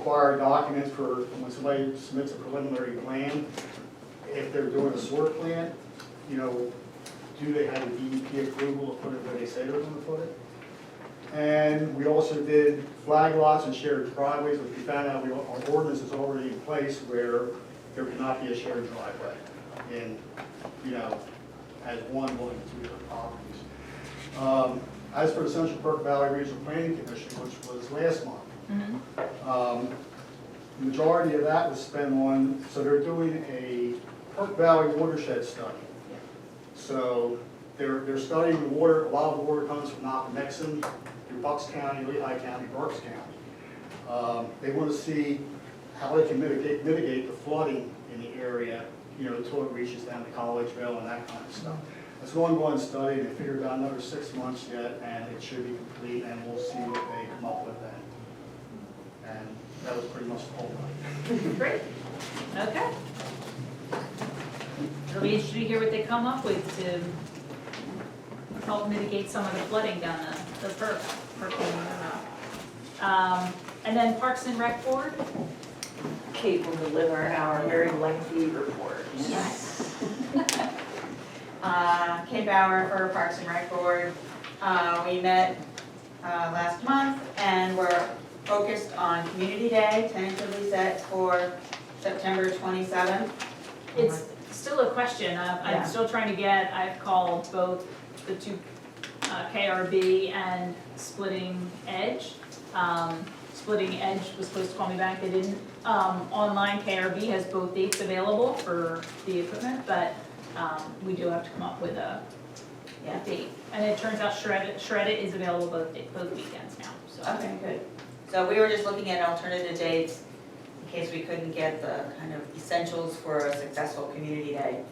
Require documents for when somebody submits a preliminary plan, if they're doing a sewer plant, you know, do they have a DEP approval to put it where they say they're going to put it? And we also did flag lots and shared driveways, which we found out our ordinance is already in place where there cannot be a shared driveway in, you know, as one and two different properties. As for the Central Park Valley Regional Planning Commission, which was last month, the majority of that was spent on, so they're doing a Park Valley watershed study. So they're studying the water. A lot of the water comes from Nixon through Bucks County, Lehigh County, Berks County. They want to see how they can mitigate the flooding in the area, you know, until it reaches down to Collegeville and that kind of stuff. It's an ongoing study. They figured out another 6 months yet, and it should be complete, and we'll see what they come up with then. And that was pretty much the whole thing. Great. Okay. It'll be interesting to hear what they come up with to help mitigate some of the flooding down the perk. And then Parks and Rec Board? Kate will deliver our very lengthy report. Yes. Kate Bauer for Parks and Rec Board. We met last month and we're focused on Community Day, tentatively set for September 27th. It's still a question. I'm still trying to get, I've called both the two KRB and Splitting Edge. Splitting Edge was supposed to call me back, they didn't. Online KRB has both dates available for the equipment, but we do have to come up with a date. And it turns out Shred-It is available both weekends now. So. Okay, good. So we were just looking at alternative dates in case we couldn't get the kind of essentials for a successful Community Day.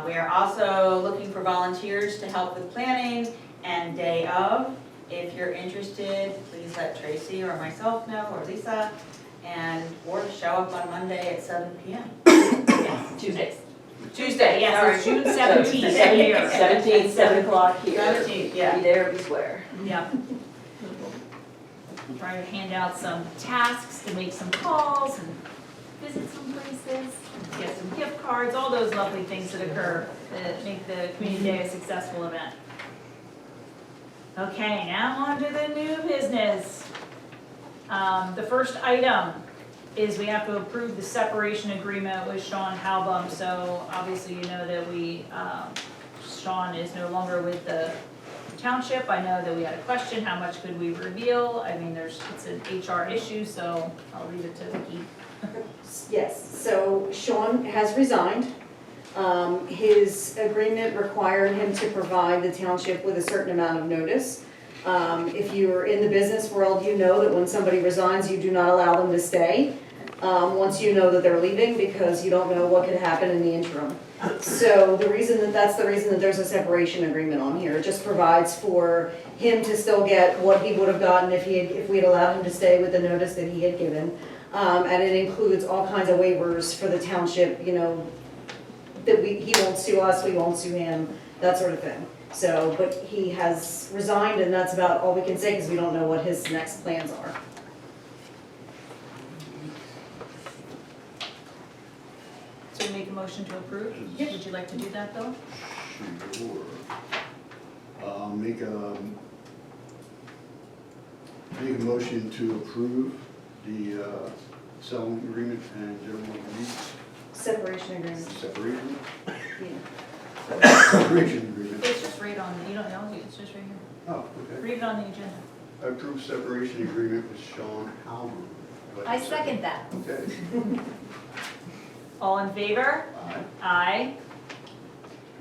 We are also looking for volunteers to help with planning and day of. If you're interested, please let Tracy or myself know, or Lisa, or show up on Monday at 7 p.m. Yes, Tuesday, yes, sorry. June 17th here. 17th, 7 o'clock here. 17th, yeah. Be there, be square. Yeah. Try to hand out some tasks to make some calls and visit some places, get some gift cards, all those lovely things that occur that make the Community Day a successful event. Okay, now on to the new business. The first item is we have to approve the separation agreement with Sean Halbom. So obviously you know that Sean is no longer with the township. I know that we had a question, how much could we reveal? I mean, it's an HR issue, so I'll leave it to Vicki. Yes, so Sean has resigned. His agreement required him to provide the township with a certain amount of notice. If you're in the business world, you know that when somebody resigns, you do not allow them to stay once you know that they're leaving, because you don't know what could happen in the interim. So that's the reason that there's a separation agreement on here. It just provides for him to still get what he would have gotten if we had allowed him to stay with the notice that he had given. And it includes all kinds of waivers for the township, you know, that he won't sue us, we won't sue him, that sort of thing. So, but he has resigned, and that's about all we can say, because we don't know what his next plans are. So we make a motion to approve? Yes. Would you like to do that, Bill? Sure. Make a motion to approve the settlement agreement and general release Separation agreement. separation. Yeah. Separation agreement. It's just right on, you don't know, it's just right here. Oh, okay. Read it on the agenda. I approve separation agreement with Sean Halbom. Do I have a second that. Okay. All in favor? Aye. Aye.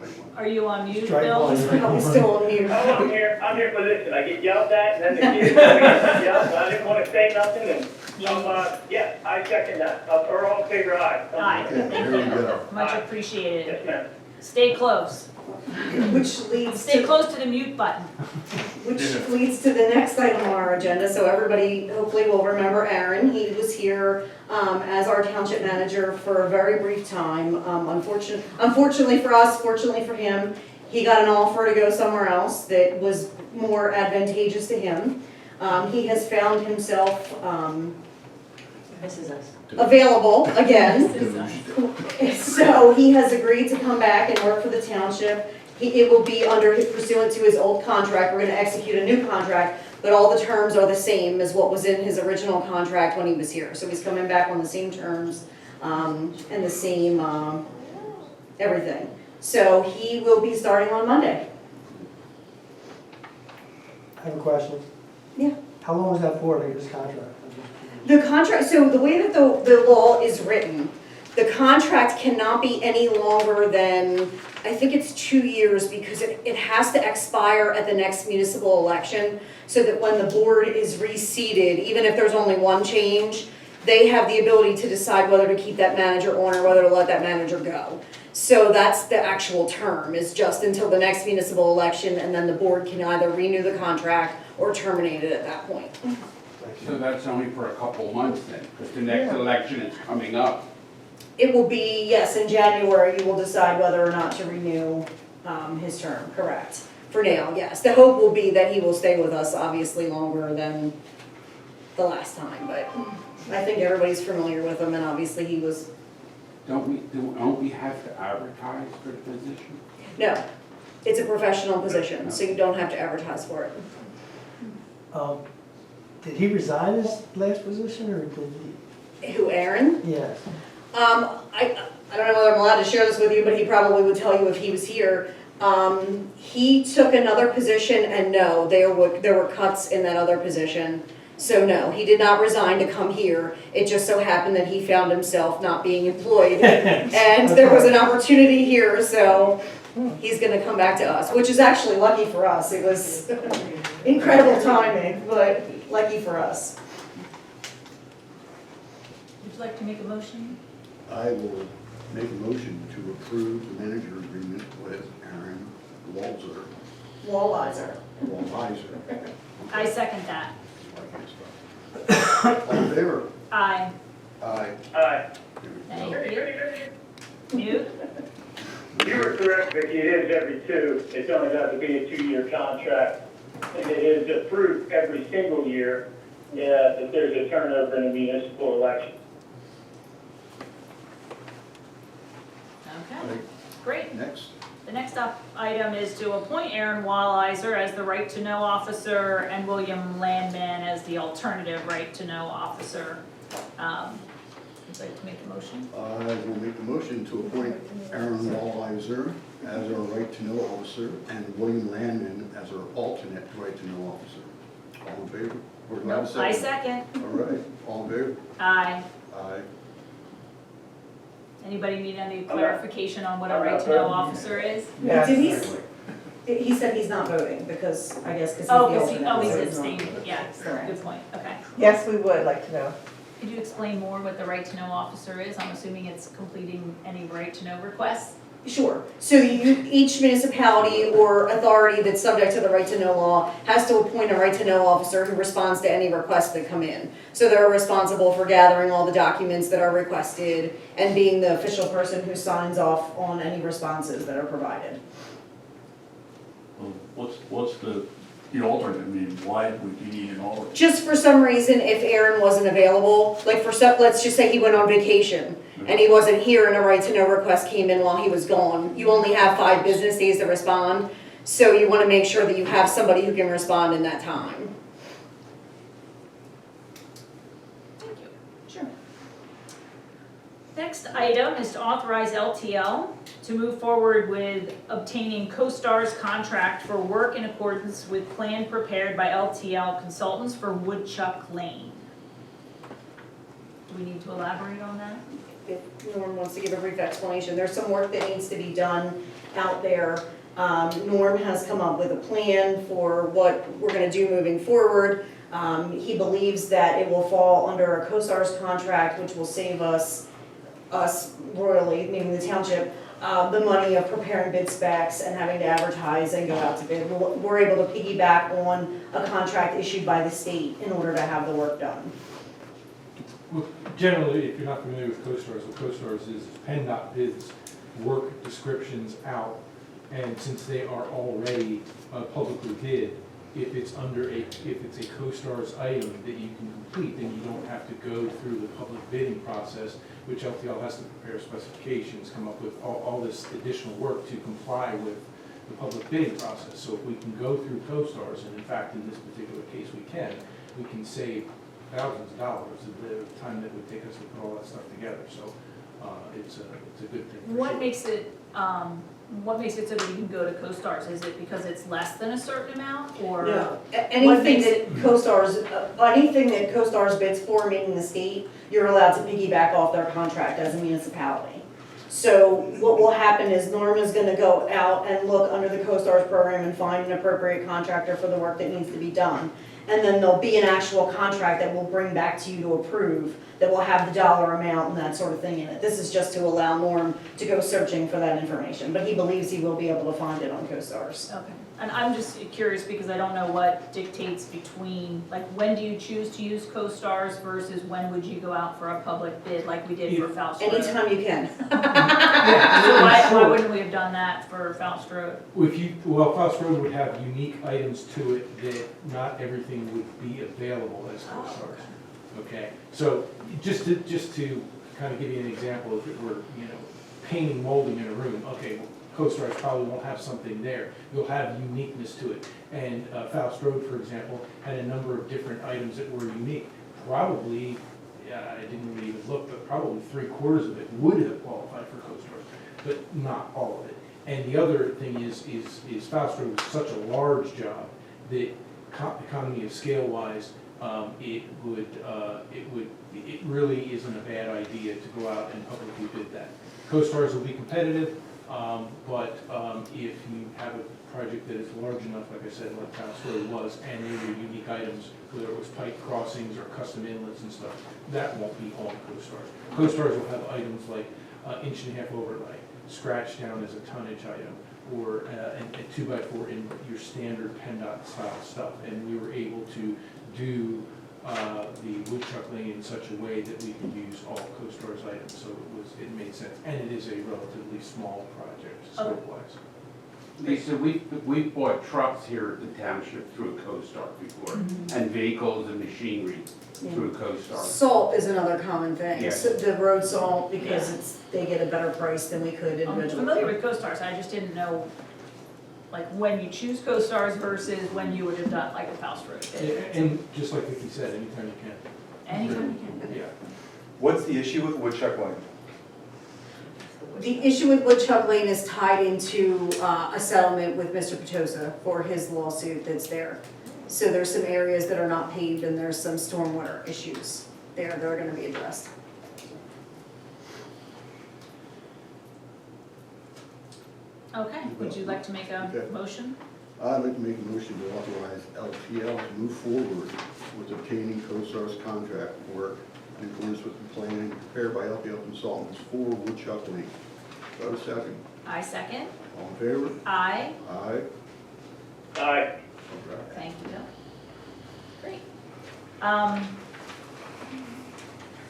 Wait one. Are you on mute, Strike Bill? one. I'm still on mute. Oh, I'm here for this, and I get yelled at, and then the kids get yelled, so I didn't want to say nothing, and, yeah, I second that, or all in favor, aye. Aye. Okay, there we go. Much Aye. appreciated. Yes, ma'am. Stay close. Which leads Stay to, close to the mute button. the next item on our agenda. So everybody hopefully will remember Aaron. He was here as our township manager for a very brief time. Unfortunately for us, fortunately for him, he got an offer to go somewhere else that was more advantageous to him. He has found himself This is us. available again. This is us. So he has agreed to come back and work for the township. It will be pursuant to his old contract. We're gonna execute a new contract, but all the terms are the same as what was in his original contract when he was here. So he's coming back on the same terms, and the same, everything. So he will be starting on Monday. I have a question. Yeah. How long is that for, like, this contract? The contract, so the way that the law is written, the contract cannot be any longer than, I think it's 2 years, because it has to expire at the next municipal election, so that when the board is reseated, even if there's only one change, they have the ability to decide whether to keep that manager on or whether to let that manager go. So that's the actual term, is just until the next municipal election, and then the board can either renew the contract or terminate it at that point. So that's only for a couple months then, because the next election is coming up. It will be, yes, in January, you will decide whether or not to renew his term, correct? For now, yes. The hope will be that he will stay with us, obviously, longer than the last time, but I think everybody's familiar with him, and obviously he was, Don't we have to advertise for the position? no, it's a professional position, so you don't have to advertise for it. Did he resign his last position, or did Who, Aaron? he? Yes. I don't know whether I'm allowed to share this with you, but he probably would tell you if he was here. He took another position, and no, there were cuts in that other position. So no, he did not resign to come here. It just so happened that he found himself not being employed. And there was an opportunity here, so he's gonna come back to us, which is actually lucky for us. It was incredible timing, but lucky for us. Would you like to make a motion? I will make a motion to approve the manager agreement with Aaron Walizer. Walizer. I second that. All in favor? Aye. Aye. Aye. Thank you. Newt? You were correct, Vicki, it is every two, it's only got to be a 2-year contract, and it is approved every single year, that there's a turnover in a municipal election. Okay, great. Next. The next item is to appoint Aaron Walizer as the right-to-know officer and William Landman as the alternative right-to-know officer. Would you like to make a motion? I will make the motion to appoint Aaron Walizer as our right-to-know officer and William Landman as our alternate right-to-know officer. All in favor? Or do I have a I second? second. All right, all in favor? Aye. Aye. Anybody need any clarification on what a right-to-know officer is? Denise, he said he's not voting because, I guess, because he's the Oh, alternate. he's so abstaining, yeah, Correct. good point, okay. Yes, we would like to know. Could you explain more what the right-to-know officer is? I'm assuming it's completing any right-to-know requests? Sure. So each municipality or authority that's subject to the right-to-know law has to appoint a right-to-know officer who responds to any requests that come in. So they're responsible for gathering all the documents that are requested and being the official person who signs off on any responses that are provided. Well, what's the alternate, I mean, why would you need an alternate? Just for some reason, if Aaron wasn't available, like for some, let's just say he went on vacation and he wasn't here and a right-to-know request came in while he was gone, you only have 5 business days to respond. So you want to make sure that you have somebody who can respond in that time. Thank you. Sure. Next item is to authorize LTL to move forward with obtaining COSTARS contract for work in accordance with plan prepared by LTL Consultants for Woodchuck Lane. Do we need to elaborate on that? If Norm wants to give a brief explanation, there's some work that needs to be done out there. Norm has come up with a plan for what we're gonna do moving forward. He believes that it will fall under a COSTARS contract, which will save us royally, meaning the township, the money of preparing bid specs and having to advertise and go out to bid. We're able to piggyback on a contract issued by the state in order to have the work done. Well, generally, if you're not familiar with COSTARS, what COSTARS is PennDOT bids work descriptions out, and since they are already publicly bid, if it's a COSTARS item that you can complete, then you don't have to go through the public bidding process, which LTL has to prepare specifications, come up with all this additional work to comply with the public bidding process. So if we can go through COSTARS, and in fact, in this particular case, we can save thousands of dollars of the time that would take us to put all that stuff together. So it's a good thing. for What sure. makes it so that you can go to COSTARS? Is it because it's less than a certain amount, or? No, What anything makes that COSTARS, anything that COSTARS bids for, meaning the state, you're allowed to piggyback off their contract as a municipality. So what will happen is Norma's gonna go out and look under the COSTARS program and find an appropriate contractor for the work that needs to be done. And then there'll be an actual contract that we'll bring back to you to approve, that will have the dollar amount and that sort of thing in it. This is just to allow Norm to go searching for that information, but he believes he will be able to find it on COSTARS. Okay, and I'm just curious because I don't know what dictates between, like, when do you choose to use COSTARS versus when would you go out for a public bid like we did for Faust Road? Anytime you can. So why wouldn't we have done that for Faust Road? Faust Road would have unique items to it that not everything would be available as COSTARS. Okay, so just to kind of give you an example, if it were, painting, molding in a room, okay, well, COSTARS probably won't have something there. You'll have uniqueness to it. And Faust Road, for example, had a number of different items that were unique. Probably, I didn't really even look, but probably 3/4 of it would have qualified for COSTARS, but not all of it. And the other thing is Faust Road was such a large job that economy of scale wise, it really isn't a bad idea to go out and publicly bid that. COSTARS will be competitive, but if you have a project that is large enough, like I said, like Faust Road was, and there were unique items, whether it was pipe crossings or custom inlets and stuff, that won't be on COSTARS. COSTARS will have items like 1.5-inch overlay, scratch down as a tonnage item, or a 2x4 in your standard PennDOT style stuff. And we were able to do the Woodchuck Lane in such a way that we could use all COSTARS items, so it made sense. And it is a relatively small project scope-wise. Lisa, we've bought trucks here at the township through COSTAR before, and vehicles and machinery through COSTAR. Salt is another common thing, Yes. so the road salt, because they get a better price than we could I'm individually. familiar with COSTARS, I just didn't know, like, when you choose COSTARS versus when you would have done, like, a Faust Road bid. And just like Vicki said, anytime you can. Anytime you can. Yeah. What's the issue with Woodchuck Lane? The issue with Woodchuck Lane is tied into a settlement with Mr. Petosa for his lawsuit that's there. So there's some areas that are not paved and there's some stormwater issues there that are gonna be addressed. Okay, would you like to make a Okay. motion? I'd like to make a motion to authorize LTL to move forward with obtaining COSTARS contract work in accordance with the plan prepared by LTL Consultants for Woodchuck Lane. Do I have a second? I second. All in favor? Aye. Aye. Aye. Okay. Thank you, Bill. Great.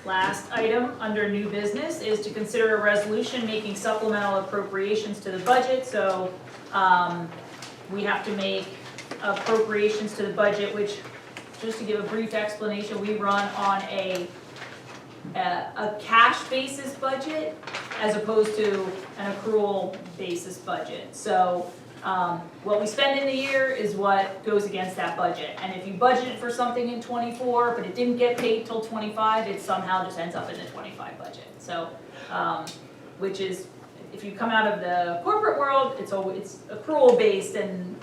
Last item under new business is to consider a resolution making supplemental appropriations to the budget. So we have to make appropriations to the budget, which, just to give a brief explanation, we run on a cash basis budget as opposed to an accrual basis budget. So what we spend in the year is what goes against that budget. And if you budgeted for something in '24, but it didn't get paid till '25, it somehow just ends up in the '25 budget. So, which is, if you come out of the corporate world, it's accrual based and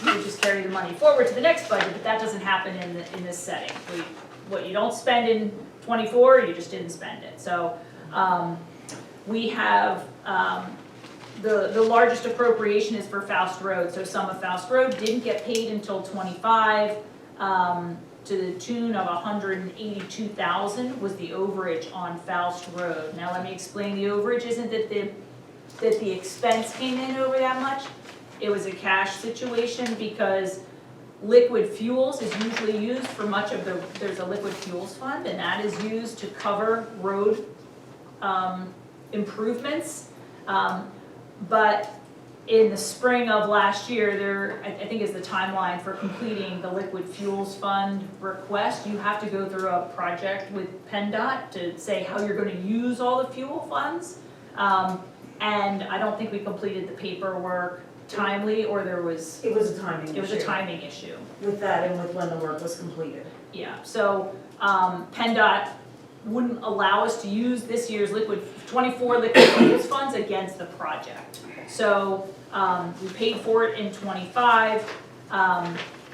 you just carry the money forward to the next budget, but that doesn't happen in this setting. What you don't spend in '24, you just didn't spend it. So we have, the largest appropriation is for Faust Road. So some of Faust Road didn't get paid until '25, to the tune of $182,000 was the overage on Faust Road. Now let me explain, the overage isn't that the expense came in over that much. It was a cash situation because liquid fuels is usually used for much of there's a liquid fuels fund, and that is used to cover road improvements. But in the spring of last year, there, I think is the timeline for completing the liquid fuels fund request. You have to go through a project with PennDOT to say how you're gonna use all the fuel funds. And I don't think we completed the paperwork timely, or there was, It was a timing issue. it was a timing issue. With that and with when the work was completed. Yeah, so, PennDOT wouldn't allow us to use this year's 24 liquid fuels funds against the project. So, we paid for it in '25.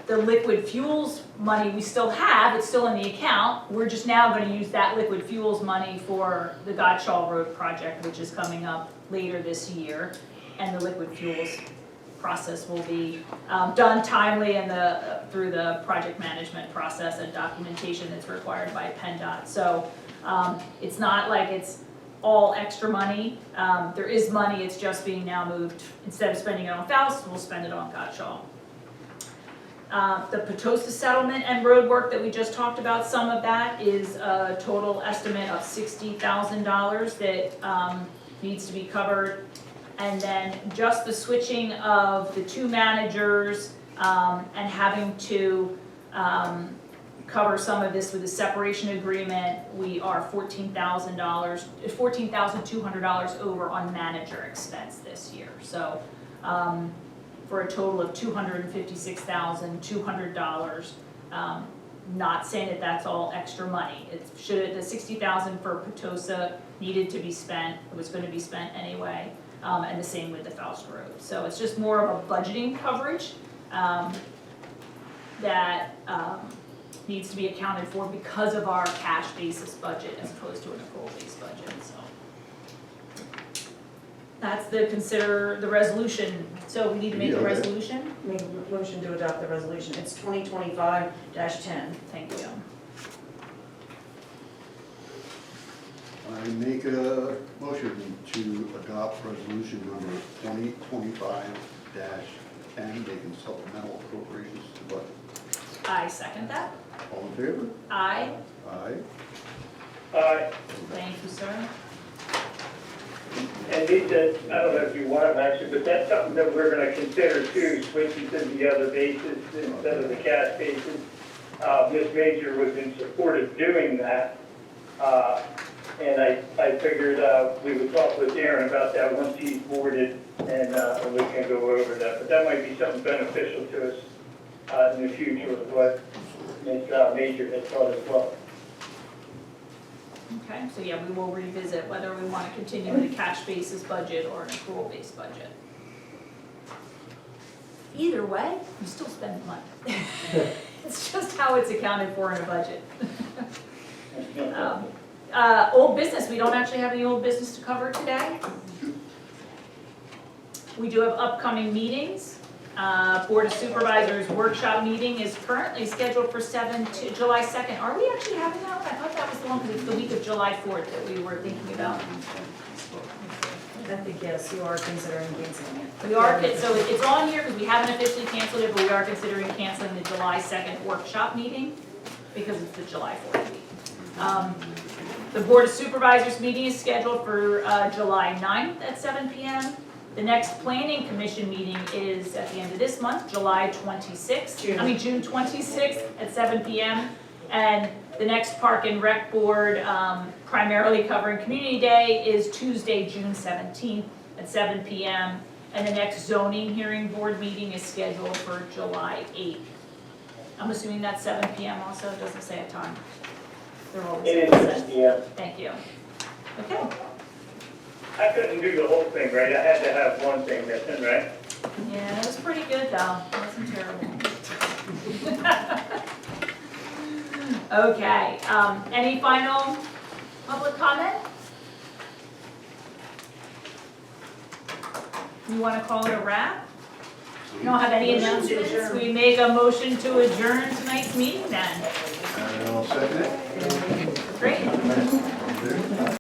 The liquid fuels money we still have, it's still in the account. We're just now gonna use that liquid fuels money for the Gottschall Road project, which is coming up later this year. And the liquid fuels process will be done timely and through the project management process and documentation that's required by PennDOT. So it's not like it's all extra money. There is money, it's just being now moved, instead of spending it on Faust, we'll spend it on Gottschall. The Potosi settlement and road work that we just talked about, some of that is a total estimate of $60,000 that needs to be covered. And then just the switching of the two managers and having to cover some of this with a separation agreement, we are $14,200 over on manager expense this year. So for a total of $256,200. Not saying that that's all extra money. It should, the $60,000 for Potosi needed to be spent. It was going to be spent anyway. And the same with the Faust Road. So it's just more of a budgeting coverage that needs to be accounted for because of our cash basis budget as opposed to an accrual-based budget, so. That's the resolution. So we need to make a resolution? Make a motion to adopt the resolution. It's 2025-10. Thank you. I make a motion to adopt resolution number 2025-10, making supplemental appropriations to budget. I second that. All in favor? Aye. Aye. Thank you, sir. And these, I don't know if you want to mention, but that's something that we're going to consider too, switching to the other basis instead of the cash basis. Ms. Major was in support of doing that. And I figured we would talk with Darren about that once he's boarded, and we can go over that. But that might be something beneficial to us in the future with what Ms. Major has thought as well. Okay, so yeah, we will revisit whether we want to continue with a cash basis budget or an accrual based budget. Either way, you still spend money. It's just how it's accounted for in a budget. Old business, we don't actually have any old business to cover today. We do have upcoming meetings. Board of Supervisors workshop meeting is currently scheduled for July 2nd. Are we actually having that one? I thought that was the one because it's the week of July 4th that we were thinking about. I think, yes, you are considering canceling it. We are, so it's on here because we haven't officially canceled it, but we are considering canceling the July 2nd workshop meeting because it's the July 4th week. The Board of Supervisors meeting is scheduled for July 9th at 7 p.m. The next Planning Commission meeting is at the end of this month, July 26th. June 26th at 7 p.m. And the next Park and Rec Board, primarily covering Community Day, is Tuesday, June 17th at 7 p.m. And the next Zoning Hearing Board meeting is scheduled for July 8th. I'm assuming that's 7 p.m. also, it doesn't say a time. They're always It set. is, yeah. Thank you. Okay. I couldn't do the whole thing, right? I had to have one thing missing, right? Yeah, it was pretty good though. It wasn't terrible. Okay, any final public comment? You want to call it a wrap? You don't have any announcements? We make a motion to adjourn tonight's meeting then. I'll second it. Great.